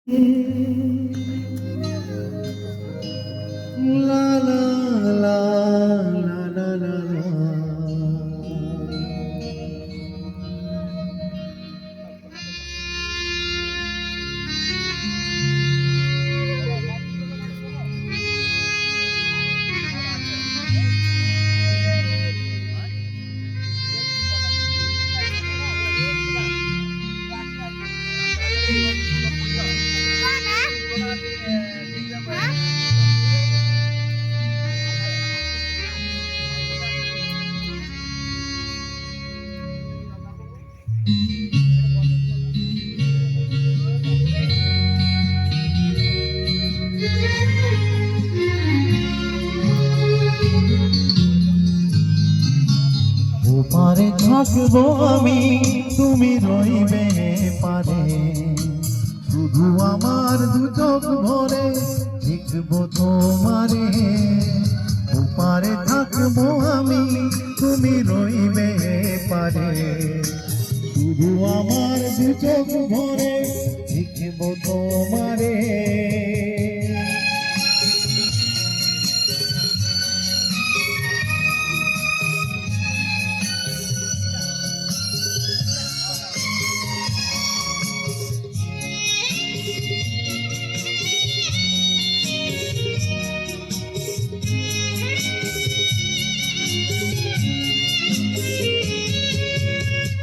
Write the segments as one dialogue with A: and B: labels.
A: La la la la la la la. ওপারে থাকবো আমি, তুমি রইবে পারে। শুধু আমার দু চোখ ভরে দেখবো তোমারে। ওপারে থাকবো আমি, তুমি রইবে পারে। শুধু আমার দু চোখ ভরে দেখবো তোমারে।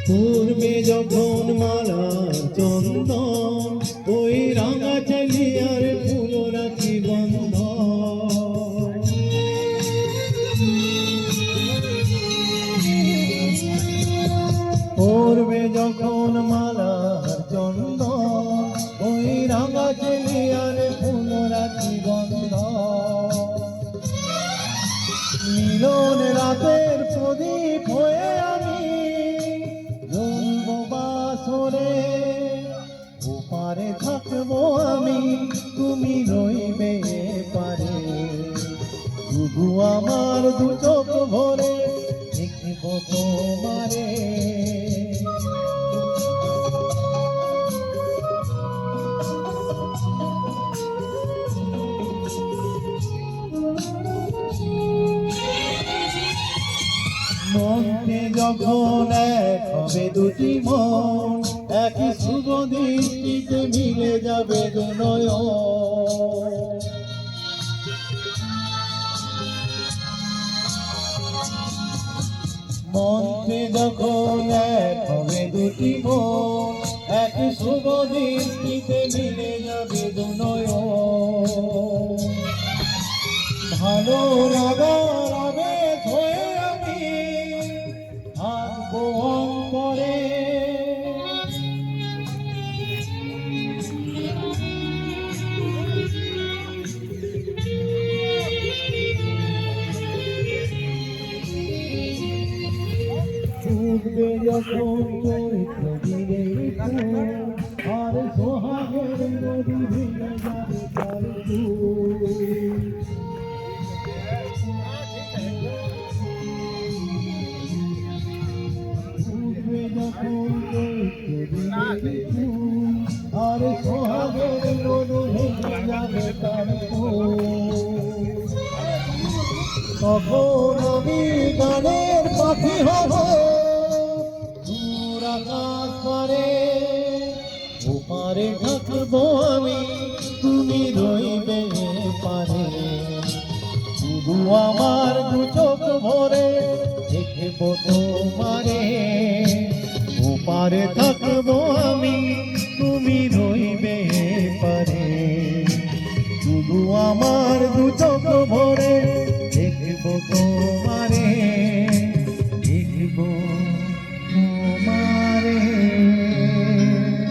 A: পূর্বে যখন মালার চন্দন, ওই রাঙা চালিয়ার ফুল রাখি বন্ধ। পূর্বে যখন মালার চন্দন, ওই রাঙা চালিয়ার ফুল রাখি বন্ধ। মিলন রাতের প্রদীপ হয়ে আমি ওপারে থাকবো আমি, তুমি রইবে পারে। শুধু আমার দু চোখ ভরে দেখবো তোমারে। মনে যখন এক হবে দুটি মন, একই শুভ দৃষ্টিতে মিলে যাবে দু নয়ন। মনে যখন এক হবে দুটি মন, একই শুভ দৃষ্টিতে মিলে যাবে দু নয়ন। ভালো লাগার আবেগ হয়ে আমি থাকবো অন্তরে। উঠবে যখন চৈত্র দিনের ফুল, আর সোহাগের নদী ভেঙে যাবে তার ফুল। উঠবে যখন চৈত্র দিনের ফুল, আর সোহাগের নদী ভেঙে যাবে তার ফুল। তখন আমি গানের পাখি হব দূর আকাশ পারে। ওপারে থাকবো আমি, তুমি রইবে পারে। শুধু আমার দু চোখ ভরে দেখবো তোমারে। ওপারে থাকবো আমি, তুমি রইবে পারে। শুধু আমার দু চোখ ভরে দেখবো তোমার।